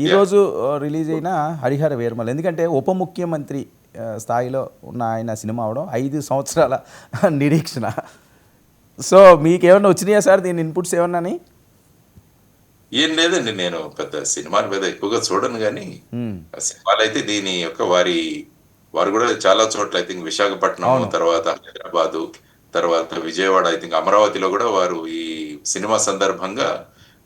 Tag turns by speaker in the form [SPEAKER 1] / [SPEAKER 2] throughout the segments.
[SPEAKER 1] ఈరోజు రిలీజ్ అయిన హరిహర వీరమల్లు, ఎందుకంటే ఉప ముఖ్యమంత్రి స్థాయిలో ఉన్న ఆయన సినిమా అవడం 5 సంవత్సరాల నిరీక్షణ. సో మీకేమన్నా వచ్చినాయా సార్ దీని ఇన్పుట్స్ ఏమన్నాని?
[SPEAKER 2] ఏం లేదండి, నేను పెద్ద సినిమాల మీద ఎక్కువగా చూడను గానీ, సినిమాలైతే దీని యొక్క వారు కూడా చాలా చోట్ల ఐ థింక్ విశాఖపట్నం,
[SPEAKER 1] అవును.
[SPEAKER 2] తర్వాత హైదరాబాదు, తర్వాత విజయవాడ, ఐ థింక్ అమరావతిలో కూడా వారు ఈ సినిమా సందర్భంగా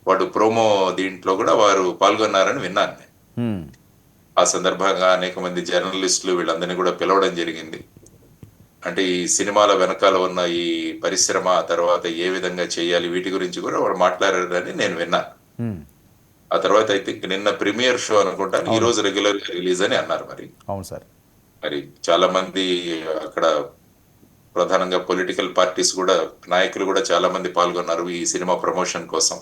[SPEAKER 2] వాడు ప్రోమో దీంట్లో కూడా వారు పాల్గొన్నారని విన్నాను నేను.
[SPEAKER 1] హ్మ్.
[SPEAKER 2] ఆ సందర్భంగా అనేక మంది జర్నలిస్టులు వీళ్ళందరినీ కూడా పిలవడం జరిగింది. అంటే ఈ సినిమాల వెనకాల ఉన్న ఈ పరిశ్రమ, తర్వాత ఏ విధంగా చేయాలి, వీటి గురించి కూడా వాడు మాట్లాడారని నేను విన్నాను.
[SPEAKER 1] హ్మ్.
[SPEAKER 2] ఆ తర్వాత ఐ థింక్ నిన్న ప్రీమియర్ షో అనుకుంటాను. ఈ
[SPEAKER 1] అవును.
[SPEAKER 2] రోజు రెగ్యులర్ రిలీజ్ అని అన్నారు మరి.
[SPEAKER 1] అవును సార్.
[SPEAKER 2] మరి చాలా మంది అక్కడ ప్రధానంగా పొలిటికల్ పార్టీస్ కూడా, నాయకులు కూడా చాలా మంది పాల్గొన్నారు ఈ సినిమా ప్రమోషన్ కోసం.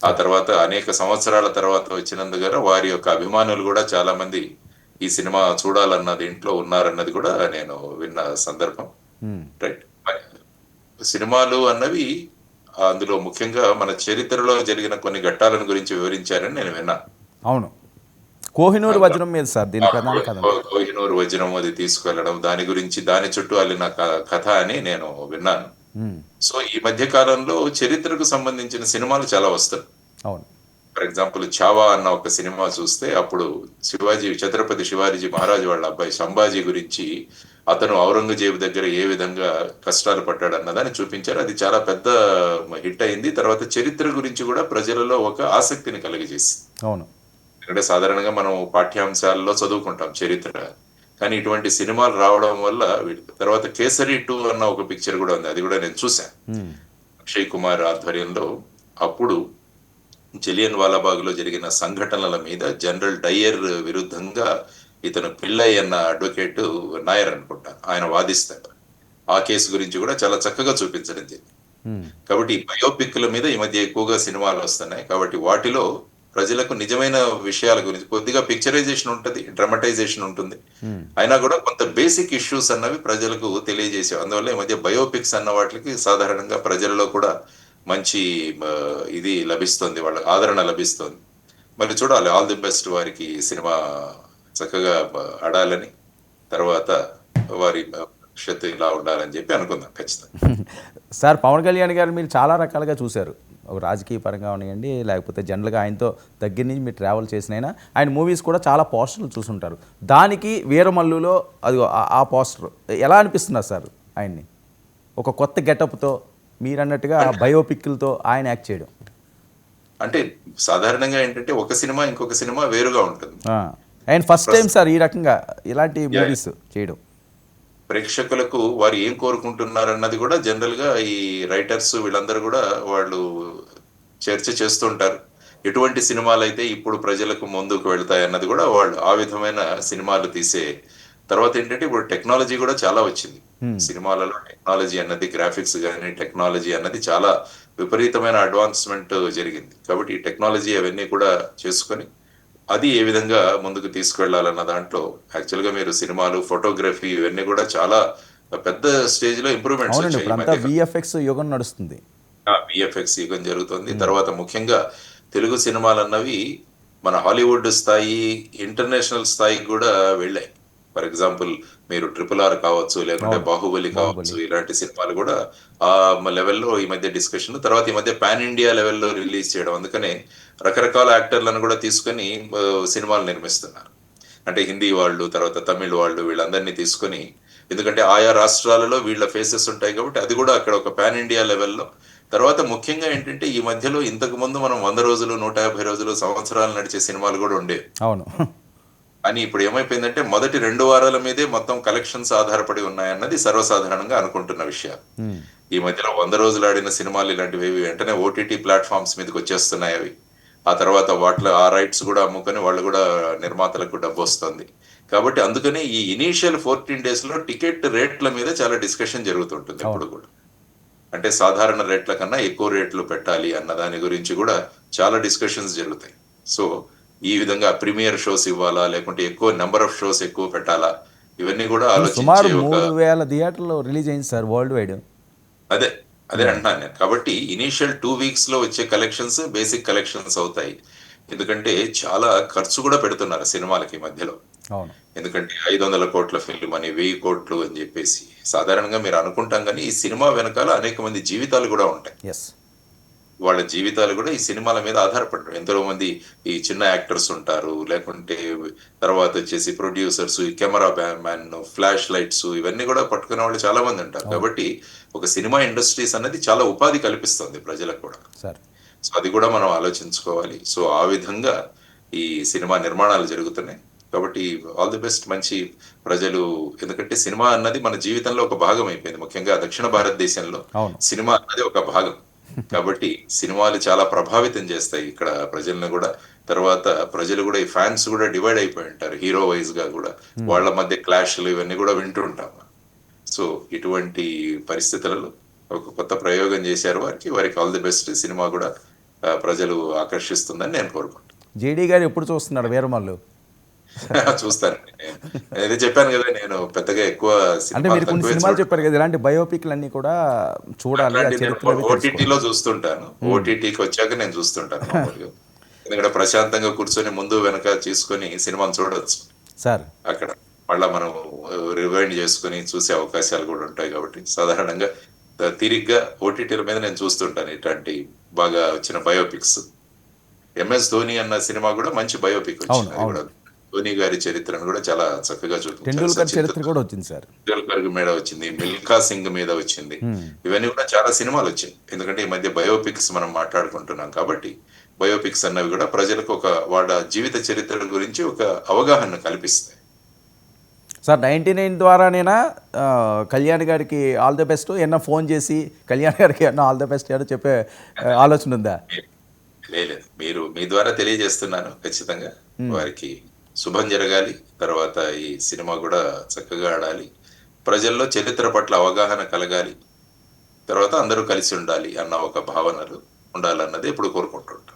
[SPEAKER 2] ఆ తర్వాత అనేక సంవత్సరాల తర్వాత వచ్చినందుకు వారి యొక్క అభిమానులు కూడా చాలా మంది ఈ సినిమా చూడాలన్న దీంట్లో ఉన్నారన్నది కూడా నేను విన్న సందర్భం.
[SPEAKER 1] హ్మ్.
[SPEAKER 2] రైట్. సినిమాలు అన్నవి అందులో ముఖ్యంగా మన చరిత్రలో జరిగిన కొన్ని ఘట్టాలను గురించి వివరించారని నేను విన్నా.
[SPEAKER 1] అవును. కోహినూర్ వజ్రం మీద సార్ దీని ప్రధాన కథ అంతా.
[SPEAKER 2] కోహినూర్ వజ్రం అది తీసుకెళ్లడం, దాని గురించి దాని చుట్టూ అల్లిన కథ అని నేను విన్నాను.
[SPEAKER 1] హ్మ్.
[SPEAKER 2] సో ఈ మధ్య కాలంలో చరిత్రకు సంబంధించిన సినిమాలు చాలా వస్తాయి.
[SPEAKER 1] అవును.
[SPEAKER 2] ఫర్ ఎగ్జాంపుల్ 'చావా' అన్న ఒక సినిమా చూస్తే, అప్పుడు ఛత్రపతి శివాజీ మహారాజ్ వాళ్ళ అబ్బాయి సంభాజీ గురించి, అతను ఔరంగజేబు దగ్గర ఏ విధంగా కష్టాలు పడ్డాడు అన్నదాన్ని చూపించారు. అది చాలా పెద్ద హిట్ అయింది. తర్వాత చరిత్ర గురించి కూడా ప్రజలలో ఒక ఆసక్తిని కలిగజేసింది.
[SPEAKER 1] అవును.
[SPEAKER 2] ఎందుకంటే సాధారణంగా మనం పాఠ్యాంశాల్లో చదువుకుంటాం చరిత్ర. కానీ ఇటువంటి సినిమాలు రావడం వల్ల తర్వాత 'కేసరి 2' అన్న ఒక పిక్చర్ కూడా ఉంది. అది కూడా నేను చూశాను.
[SPEAKER 1] హ్మ్.
[SPEAKER 2] అక్షయ్ కుమార్ ఆధ్వర్యంలో. అప్పుడు జలియన్ వాలాబాగ్ లో జరిగిన సంఘటనల మీద జనరల్ డయ్యర్ విరుద్ధంగా ఇతను పిల్లయ్య అన్న అడ్వకేట్, నాయర్ అనుకుంటా, ఆయన వాదిస్తాడు. ఆ కేసు గురించి కూడా చాలా చక్కగా చూపించడం జరిగింది.
[SPEAKER 1] హ్మ్.
[SPEAKER 2] కాబట్టి ఈ బయోపిక్ల మీద ఈ మధ్య ఎక్కువగా సినిమాలు వస్తున్నాయి. కాబట్టి వాటిలో ప్రజలకు నిజమైన విషయాల గురించి కొద్దిగా పిక్చరైజేషన్ ఉంటుంది, డ్రమటైజేషన్ ఉంటుంది.
[SPEAKER 1] హ్మ్.
[SPEAKER 2] అయినా కూడా కొంత బేసిక్ ఇష్యూస్ అన్నవి ప్రజలకు తెలియజేసే, అందువల్ల ఈ మధ్య బయోపిక్స్ అన్న వాటికి సాధారణంగా ప్రజలలో కూడా మంచి ఇది లభిస్తుంది, వాళ్ళ ఆదరణ లభిస్తుంది. మరి చూడాలి. ఆల్ ది బెస్ట్ వారికి. సినిమా చక్కగా ఆడాలని, తర్వాత వారి భవిష్యత్తు ఇలా ఉండాలని చెప్పి అనుకుందాం ఖచ్చితంగా.
[SPEAKER 1] సార్ పవన్ కళ్యాణ్ గారు మీరు చాలా రకాలుగా చూశారు. ఒక రాజకీయ పరంగా ఉన్నాయండి, లేకపోతే జనరల్గా ఆయనతో దగ్గర నుంచి మీరు ట్రావెల్ చేసినైనా ఆయన మూవీస్ కూడా చాలా పోస్టర్లు చూసుంటారు. దానికి వీరమల్లులో అది ఆ పోస్టర్ ఎలా అనిపిస్తున్నారు సార్ ఆయన్ని? ఒక కొత్త గెటప్తో మీరు అన్నట్టుగా బయోపిక్లతో ఆయన యాక్ట్ చేయడం
[SPEAKER 2] అంటే సాధారణంగా ఏంటంటే ఒక సినిమా ఇంకొక సినిమా వేరుగా ఉంటుంది.
[SPEAKER 1] ఆయన ఫస్ట్ టైం సార్ ఈ రకంగా ఇలాంటి మూవీస్ చేయడం.
[SPEAKER 2] ప్రేక్షకులకు వారు ఏం కోరుకుంటున్నారు అన్నది కూడా జనరల్ గా ఈ రైటర్స్ వీళ్ళందరూ కూడా వాళ్ళు చర్చ చేస్తుంటారు. ఎటువంటి సినిమాలు అయితే ఇప్పుడు ప్రజలకు ముందుకు వెళ్తాయి అన్నది కూడా వాళ్ళు ఆ విధమైన సినిమాలు తీసే. తర్వాత ఏంటంటే ఇప్పుడు టెక్నాలజీ కూడా చాలా వచ్చింది. సినిమాలలో టెక్నాలజీ అన్నది, గ్రాఫిక్స్ కానీ టెక్నాలజీ అన్నది చాలా విపరీతమైన అడ్వాన్స్మెంట్ జరిగింది. కాబట్టి ఈ టెక్నాలజీ అవన్నీ కూడా చేసుకొని అది ఏ విధంగా ముందుకు తీసుకెళ్లాలన్న దాంట్లో యాక్చువల్ గా మీరు సినిమాలు, ఫోటోగ్రఫీ ఇవన్నీ కూడా చాలా పెద్ద స్టేజ్ లో ఇంప్రూవ్మెంట్స్
[SPEAKER 1] అవునండి,
[SPEAKER 2] వచ్చాయి ఈ
[SPEAKER 1] ఇప్పుడంతా
[SPEAKER 2] మధ్య.
[SPEAKER 1] విఎఫ్ఎక్స్ యుగం నడుస్తుంది.
[SPEAKER 2] విఎఫ్ఎక్స్ యుగం జరుగుతుంది. తర్వాత ముఖ్యంగా తెలుగు సినిమాలు అన్నవి మన హాలీవుడ్ స్థాయి, ఇంటర్నేషనల్ స్థాయికి కూడా వెళ్ళాయి. ఫర్ ఎగ్జాంపుల్ మీరు RRR కావచ్చు, లేకుంటే
[SPEAKER 1] అవును.
[SPEAKER 2] బాహుబలి కావచ్చు,
[SPEAKER 1] బాహుబలి.
[SPEAKER 2] ఇలాంటి సినిమాలు కూడా ఆ లెవెల్లో ఈ మధ్య డిస్కషన్. తర్వాత ఈ మధ్య పాన్ ఇండియా లెవెల్లో రిలీజ్ చేయడం, అందుకనే రకరకాల యాక్టర్లను కూడా తీసుకొని సినిమాలు నిర్మిస్తున్నారు. అంటే హిందీ వాళ్ళు, తర్వాత తమిళ్ వాళ్ళు, వీళ్ళందరినీ తీసుకొని, ఎందుకంటే ఆయా రాష్ట్రాలలో వీళ్ళ ఫేసెస్ ఉంటాయి కాబట్టి అది కూడా అక్కడ ఒక పాన్ ఇండియా లెవెల్లో. తర్వాత ముఖ్యంగా ఏంటంటే ఈ మధ్యలో ఇంతకు ముందు మనం 100 రోజులు, 150 రోజులు, సంవత్సరాలు నడిచే సినిమాలు కూడా ఉండేవి.
[SPEAKER 1] అవును.
[SPEAKER 2] అని ఇప్పుడు ఏమైపోయిందంటే మొదటి 2 వారాల మీదే మొత్తం కలెక్షన్స్ ఆధారపడి ఉన్నాయన్నది సర్వసాధారణంగా అనుకుంటున్న విషయాలు. ఈ మధ్యలో 100 రోజులు ఆడిన సినిమాలు ఇలాంటివి వెంటనే ఓటీటీ ప్లాట్ఫామ్స్ మీదకి వచ్చేస్తున్నాయి అవి. ఆ తర్వాత వాటిలో ఆ రైట్స్ కూడా అమ్ముకొని వాళ్ళు కూడా నిర్మాతలకు డబ్బు వస్తుంది. కాబట్టి అందుకని ఈ ఇనీషియల్ 14 డేస్ లో టికెట్ రేట్ల మీద చాలా డిస్కషన్ జరుగుతుంటుంది
[SPEAKER 1] అవును.
[SPEAKER 2] ఎప్పుడు కూడా. అంటే సాధారణ రేట్ల కన్నా ఎక్కువ రేట్లు పెట్టాలి అన్న దాని గురించి కూడా చాలా డిస్కషన్స్ జరుగుతాయి. సో ఈ విధంగా ప్రీమియర్ షోస్ ఇవ్వాలా, లేకుంటే ఎక్కువ నెంబర్ ఆఫ్ షోస్ ఎక్కువ పెట్టాలా, ఇవన్నీ కూడా
[SPEAKER 1] సుమారు
[SPEAKER 2] ఆలోచించే ఒక
[SPEAKER 1] 3000 థియేటర్లో రిలీజ్ అయింది సార్ వరల్డ్ వైడ్.
[SPEAKER 2] అదే అదే అంటున్నాను నేను. కాబట్టి ఇనీషియల్ 2 వీక్స్ లో వచ్చే కలెక్షన్స్ బేసిక్ కలెక్షన్స్ అవుతాయి. ఎందుకంటే చాలా ఖర్చు కూడా పెడుతున్నారు సినిమాలకి ఈ మధ్యలో.
[SPEAKER 1] అవును.
[SPEAKER 2] ఎందుకంటే 500 కోట్ల ఫిల్మ్ అని, 1000 కోట్లు అని జెప్పేసి. సాధారణంగా మీరు అనుకుంటాం గానీ, ఈ సినిమా వెనకాల అనేక మంది జీవితాలు గూడా ఉంటాయి.
[SPEAKER 1] యెస్.
[SPEAKER 2] వాళ్ళ జీవితాలు గూడా ఈ సినిమాల మీద ఆధారపడ్డాయి. ఎంతో మంది ఈ చిన్న యాక్టర్స్ ఉంటారు. లేకుంటే తర్వాతొచ్చేసి ప్రొడ్యూసర్స్, ఈ కెమెరా మ్యాన్, ఫ్లాష్ లైట్స్ ఇవన్నీ గూడా పట్టుకునే వాళ్ళు చాలా మంది ఉంటారు.
[SPEAKER 1] అవును.
[SPEAKER 2] కాబట్టి ఒక సినిమా ఇండస్ట్రీస్ అన్నది చాలా ఉపాధి కల్పిస్తుంది ప్రజలకు కూడా.
[SPEAKER 1] సార్.
[SPEAKER 2] సో, అది గూడా మనం ఆలోచించుకోవాలి. సో, ఆ విధంగా ఈ సినిమా నిర్మాణాలు జరుగుతున్నాయి. కాబట్టి ఆల్ ది బెస్ట్ మంచి ప్రజలు ఎందుకంటే సినిమా అన్నది మన జీవితంలో ఒక భాగం అయిపోయింది. ముఖ్యంగా దక్షిణ భారతదేశంలో
[SPEAKER 1] అవును.
[SPEAKER 2] సినిమా అన్నది ఒక భాగం. కాబట్టి సినిమాలు చాలా ప్రభావితం చేస్తాయి ఇక్కడ ప్రజల్ని గూడా. తర్వాత ప్రజలు గూడా ఈ ఫ్యాన్స్ గూడా డివైడ్ అయిపోయి ఉంటారు. హీరో వైస్‌గా గూడా.
[SPEAKER 1] హ్మ్.
[SPEAKER 2] వాళ్ళ మధ్య క్లాష్‌లు ఇవన్నీ గూడా వింటూ ఉంటాం. సో, ఇటువంటి పరిస్థితులలో ఒక కొత్త ప్రయోగం చేశారు వారికి ఆల్ ది బెస్ట్. సినిమా గూడా ప్రజలు ఆకర్షిస్తుందని నేను కోరుకుంటున్నాను.
[SPEAKER 1] జేడీ గారు ఎప్పుడు చూస్తున్నాడు 'వీరమల్లు'?
[SPEAKER 2] చూస్తానండి నేను. అదే చెప్పాను గదా! నేను పెద్దగా ఎక్కువ
[SPEAKER 1] అంటే
[SPEAKER 2] సినిమాలు
[SPEAKER 1] మీరు కొన్ని
[SPEAKER 2] తక్కువే
[SPEAKER 1] సినిమాలు చెప్పారు కదా! ఇలాంటి బయోపిక్‌లన్నీ కూడా చూడాలి. ఆ
[SPEAKER 2] అట్లాంటివి నేను
[SPEAKER 1] చరిత్రలు తెలుసుకోవాలి.
[SPEAKER 2] ఓటీటీలో చూస్తుంటాను. ఓటీటీకి వచ్చాక నేను చూస్తుంటాను మామూలుగా. ఎందుకంటే ప్రశాంతంగా కూర్చొని ముందు వెనక చూసుకొని సినిమాని చూడొచ్చు
[SPEAKER 1] సార్.
[SPEAKER 2] అక్కడ. మళ్ళా మనం రివైండ్ చేసుకొని చూసే అవకాశాలు గూడా ఉంటాయి కాబట్టి సాధారణంగా తీరిగ్గా ఓటీటీల మీద నేను చూస్తుంటాను ఇట్లాంటి బాగా వచ్చిన బయోపిక్స్. 'ఎంఎస్ ధోని' అన్న సినిమా గూడా మంచి బయోపిక్
[SPEAKER 1] అవును.
[SPEAKER 2] వచ్చింది. అది
[SPEAKER 1] అవును.
[SPEAKER 2] గూడా ధోని గారి చరిత్రను గూడా చాలా చక్కగా చూపించారు.
[SPEAKER 1] 'టెండూల్కర్' చరిత్ర కూడా వచ్చింది సార్.
[SPEAKER 2] టెండూల్కర్ మీద వచ్చింది. మిల్కా సింగ్ మీద వచ్చింది.
[SPEAKER 1] హ్మ్.
[SPEAKER 2] ఇవన్నీ కూడా చాలా సినిమాలొచ్చాయి. ఎందుకంటే ఈ మధ్య బయోపిక్స్ మనం మాట్లాడుకుంటున్నాం కాబట్టి, బయోపిక్స్ అన్నవి గూడా ప్రజలకు వాళ్ళ జీవిత చరిత్ర గురించి ఒక అవగాహన కల్పిస్తాయి.
[SPEAKER 1] సార్ 99 ద్వారానేనా కళ్యాణ్ గారికి ఆల్ ది బెస్ట్ ఏమన్నా ఫోన్ చేసి కళ్యాణ్ గారికి ఏమన్నా ఆల్ ది బెస్ట్ ఏమన్నా చెప్పే ఆలోచన ఉందా?
[SPEAKER 2] లేదు. మీరు మీ ద్వారా తెలియజేస్తున్నాను ఖచ్చితంగా.
[SPEAKER 1] హ్మ్.
[SPEAKER 2] వారికి శుభం జరగాలి. తర్వాత ఈ సినిమా గూడా చక్కగా ఆడాలి. ప్రజల్లో చరిత్ర పట్ల అవగాహన కలగాలి. తర్వాత అందరూ కలిసి ఉండాలి అన్న ఒక భావనలు ఉండాలన్నది ఎప్పుడు కోరుకుంటుంటాను.